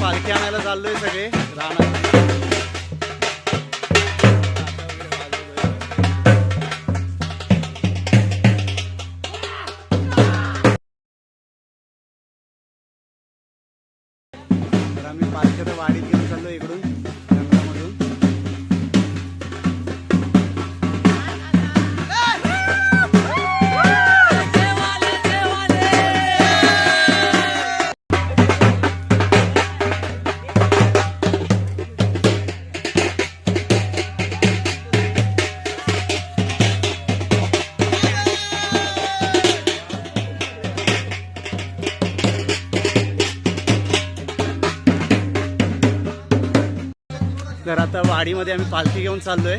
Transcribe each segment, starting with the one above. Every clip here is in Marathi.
पालखी आणायला चाललोय सगळे राहणार. तर आम्ही पालखीच्या वाडीत घेऊन चाललो इकडून जंगलामधून. तर आता वाडीमध्ये आम्ही पालखी घेऊन चाललोय.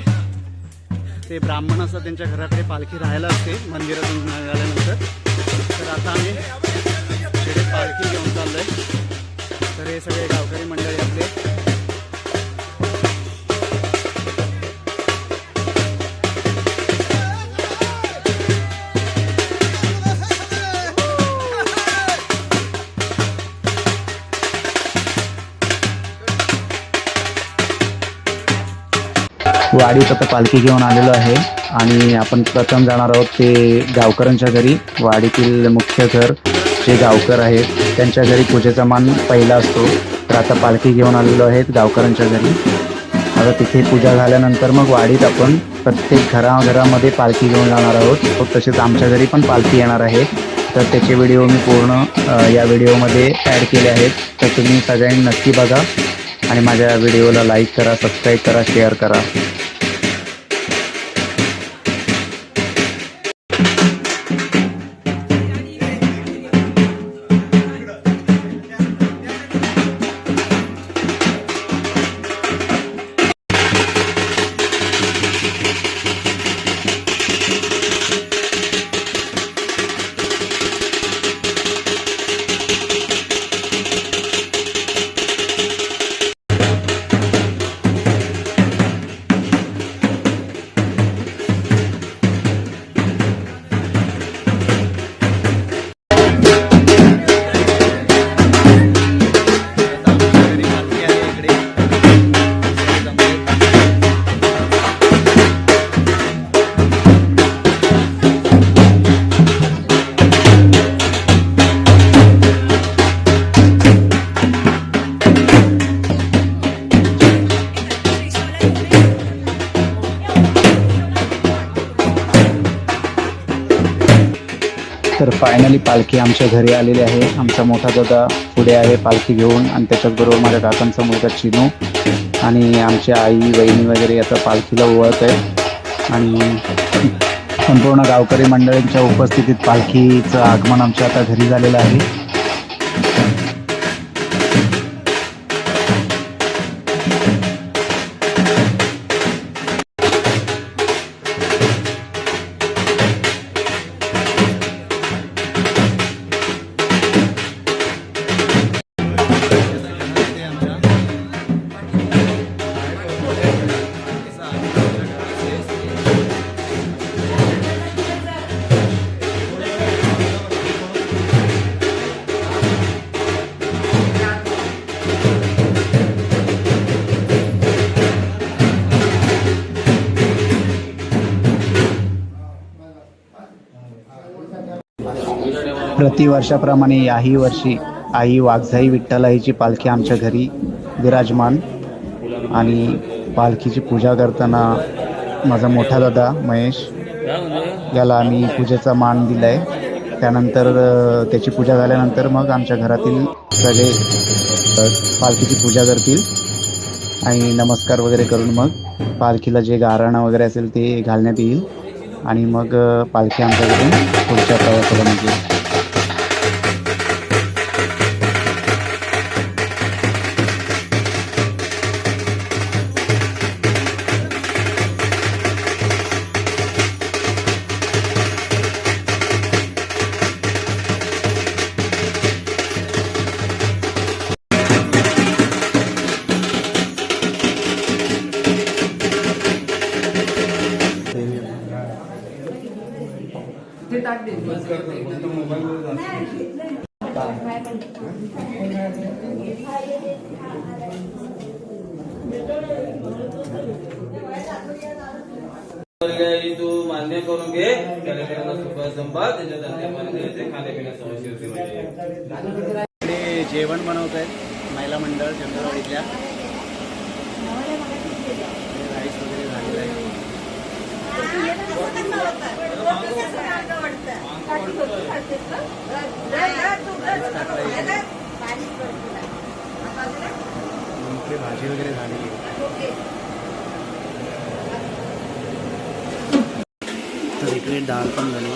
ते ब्राह्मण असतात त्यांच्या घराकडे पालखी राहायला असते मंदिरातून निघाल्यानंतर. तर आता आम्ही तिथे पालखी घेऊन चाललोय. तर हे सगळे गावकरी मंडळी आपले. वाडीत आता पालखी घेऊन आलेलो आहे आणि आपण प्रथम जाणार आहोत ते गावकऱ्यांच्या घरी. वाडीतील मुख्य घर जे गावकर आहेत त्यांच्या घरी पूजेचा मान पहिला असतो. तर आता पालखी घेऊन आलेलो आहेत गावकऱ्यांच्या घरी. आता तिथे पूजा झाल्यानंतर मग वाडीत आपण प्रत्येक घराघरामध्ये पालखी घेऊन जाणार आहोत. तसेच आमच्या घरी पण पालखी येणार आहे. तर त्याचे व्हिडिओ मी पूर्ण या व्हिडिओमध्ये ॲड केले आहेत. तर तुम्ही सगळ्यांनी नक्की बघा आणि माझ्या व्हिडिओला लाईक करा, सबस्क्राईब करा, शेअर करा. तर फायनली पालखी आमच्या घरी आलेली आहे. आमचा मोठा दादा पुढे आहे पालखी घेऊन आणि त्याच्याचबरोबर माझ्या काकांचा मुलगा चिनू आणि आमच्या आई बहिणी वगैरे आता पालखीला ओळख आहे. आणि संपूर्ण गावकरी मंडळींच्या उपस्थितीत पालखीचं आगमन आमच्या आता घरी झालेलं आहे. प्रतिवर्षाप्रमाणे याही वर्षी आई वाघजाई विठ्ठलाईची पालखी आमच्या घरी विराजमान. आणि पालखीची पूजा करताना माझा मोठा दादा महेश याला आम्ही पूजेचा मान दिला आहे. त्यानंतर त्याची पूजा झाल्यानंतर मग आमच्या घरातील सगळे पालखीची पूजा करतील आणि नमस्कार वगैरे करून मग पालखीला जे गाऱ्हाणं वगैरे असेल ते घालण्यात येईल आणि मग पालखी आमच्याकडून पुढच्या प्रवासाला निघेल. ते ताट दे मोबाईल पर्यायी तू मान्य करून घे. कार्यकर्त्यांना सुख संपाद त्याच्या धंद्यामध्ये ते खाण्यापिण्याचं अवश्य होते म्हणजे. इकडे जेवण बनवत आहेत महिला मंडळ जंगलवाडीतल्या. राईस वगैरे झालेलं आहे. इकडे भाजी वगैरे झाली आहे. तर इकडे डाळ पण झाली.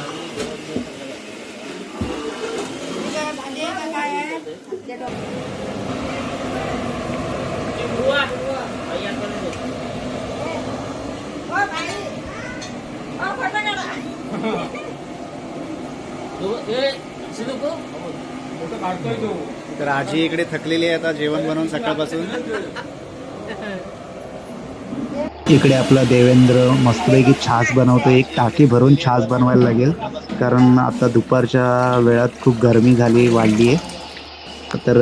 तर आजी इकडे थकलेली आहे आता जेवण बनवून सकाळपासून. इकडे आपला देवेंद्र मस्तपैकी छास बनवतो. एक टाकी भरून छास बनवायला लागेल, कारण आता दुपारच्या वेळात खूप गरमी वाढली आहे. तर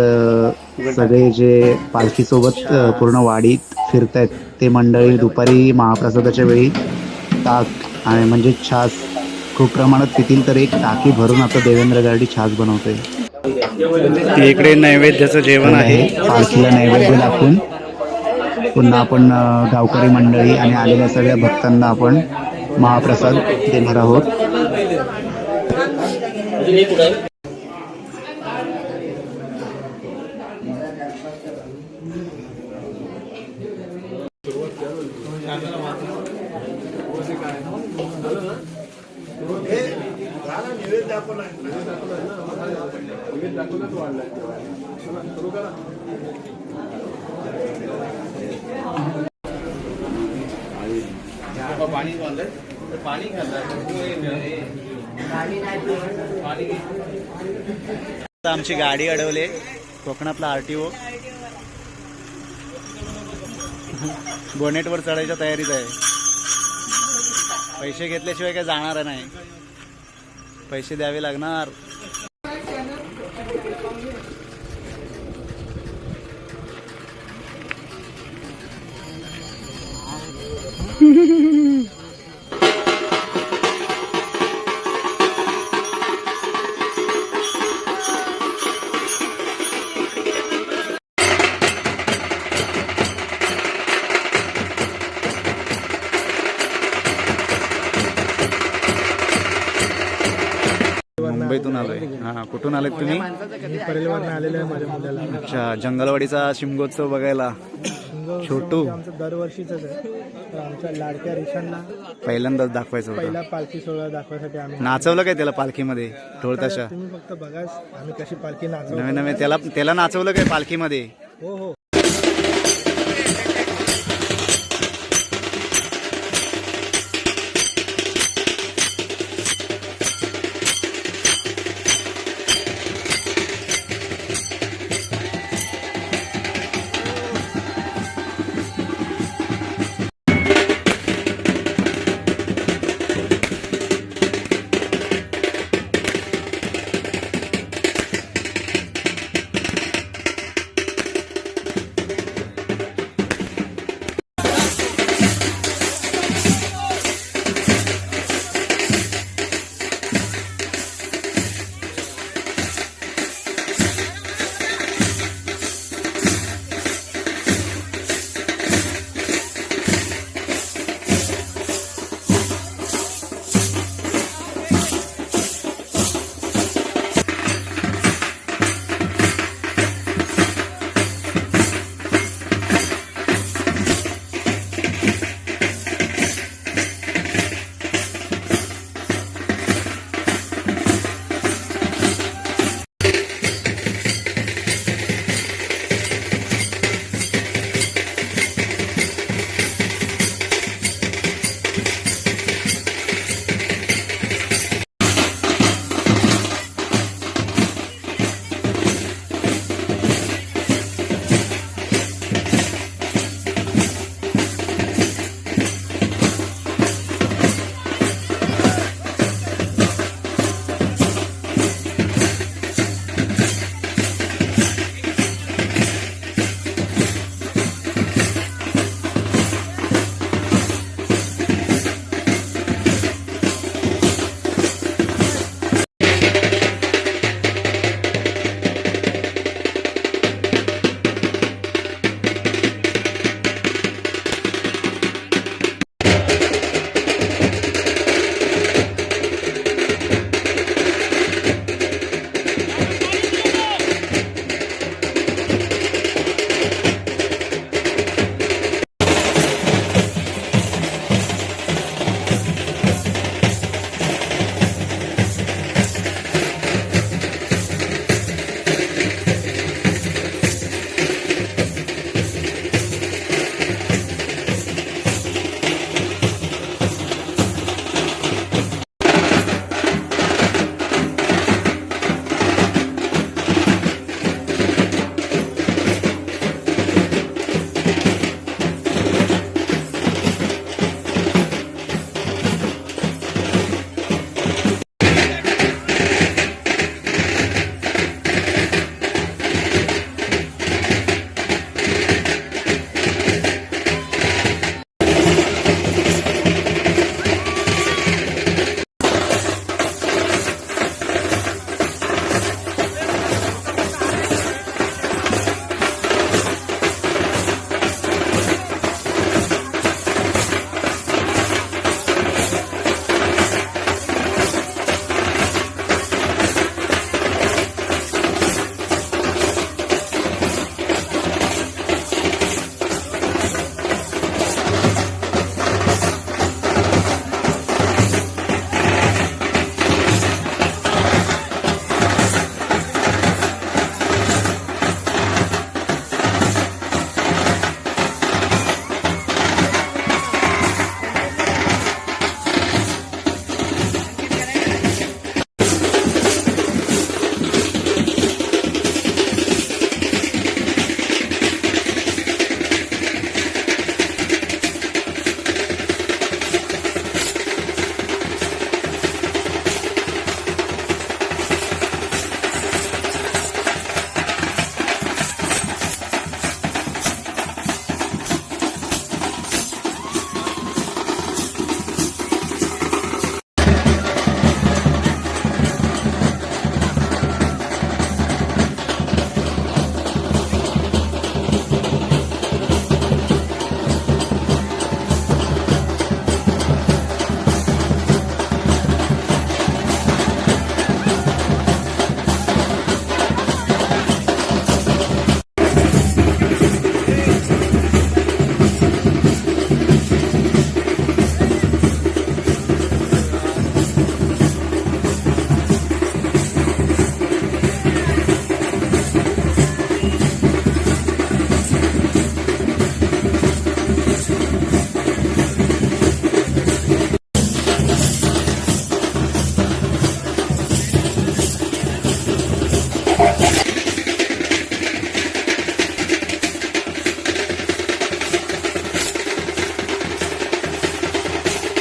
सगळे जे पालखीसोबत पूर्ण वाडीत फिरतायत ते मंडळी दुपारी महाप्रसादाच्या वेळी ताक आणि म्हणजे छास खूप प्रमाणात पितील. तर एक टाकी भरून आता देवेंद्र गार्डी छास बनवतोय. इकडे नैवेद्याचं जेवण आहे. पालखीला नैवेद्य दाखवून पुन्हा आपण गावकरी मंडळी आणि आलेल्या सगळ्या भक्तांना आपण महाप्रसाद देणार आहोत. आमची गाडी अडवली कोकणातला RTO. बोनेटवर चढायच्या तयारीत आहे. पैसे घेतल्याशिवाय काय जाणार नाही. पैसे द्यावे लागणार. मुंबईतून आलोय. हा, कुठून आलेत तुम्ही? परेलवरनं आलेलो आहे माझ्या मुलाला. अच्छा, जंगलवाडीचा शिमगोत्सव बघायला. छोटू आमचं दरवर्षीचंच आहे. तर आमच्या लाडक्या रिशांना पहिल्यांदाच दाखवायचं होतं. पहिला पालखी सोहळा दाखवायसाठी आम्ही नाचवलं काय त्याला पालखीमध्ये ढोलताशा? तुम्ही फक्त बघा आम्ही कशी पालखी नाचवतो. नवे नवे त्याला नाचवलं काय पालखीमध्ये? हो हो.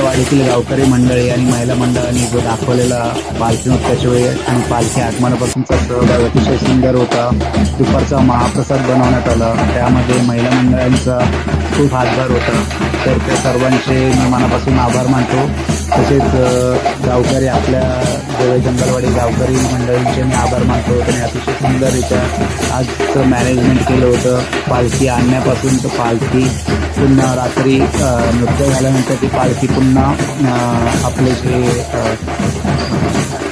वाडीतील गावकरी मंडळी आणि महिला मंडळांनी जो दाखवलेला पालखी नृत्याच्या वेळी आणि पालखी आगमनापासूनचा सहभाग अतिशय सुंदर होता. दुपारचा महाप्रसाद बनवण्यात आला, त्यामध्ये महिला मंडळांचा खूप हातभार होता. तर त्या सर्वांचे मी मनापासून आभार मानतो. तसेच गावकरी आपल्या देवळी जंगलवाडी गावकरी मंडळींचे मी आभार मानतो. त्यांनी अतिशय सुंदररित्या आजचं मॅनेजमेंट केलं होतं. पालखी आणण्यापासून तर पालखी पुन्हा रात्री नृत्य झाल्यानंतर ती पालखी पुन्हा आपले जे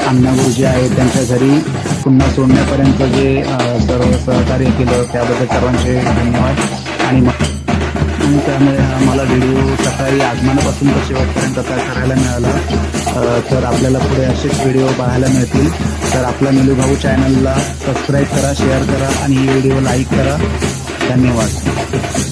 अण्णागुरुजी आहेत त्यांच्या घरी पुन्हा सोडण्यापर्यंत जे सर्व सहकार्य केलं त्याबद्दल सर्वांचे धन्यवाद. आणि त्यामुळे मला व्हिडिओ सकाळी आगमनापासून तर शेवटपर्यंत असा करायला मिळाला. तर आपल्याला पुढे असेच व्हिडिओ पाहायला मिळतील. तर आपल्या निलूभाऊ चॅनलला सबस्क्राईब करा, शेअर करा आणि ही व्हिडिओ लाईक करा. धन्यवाद.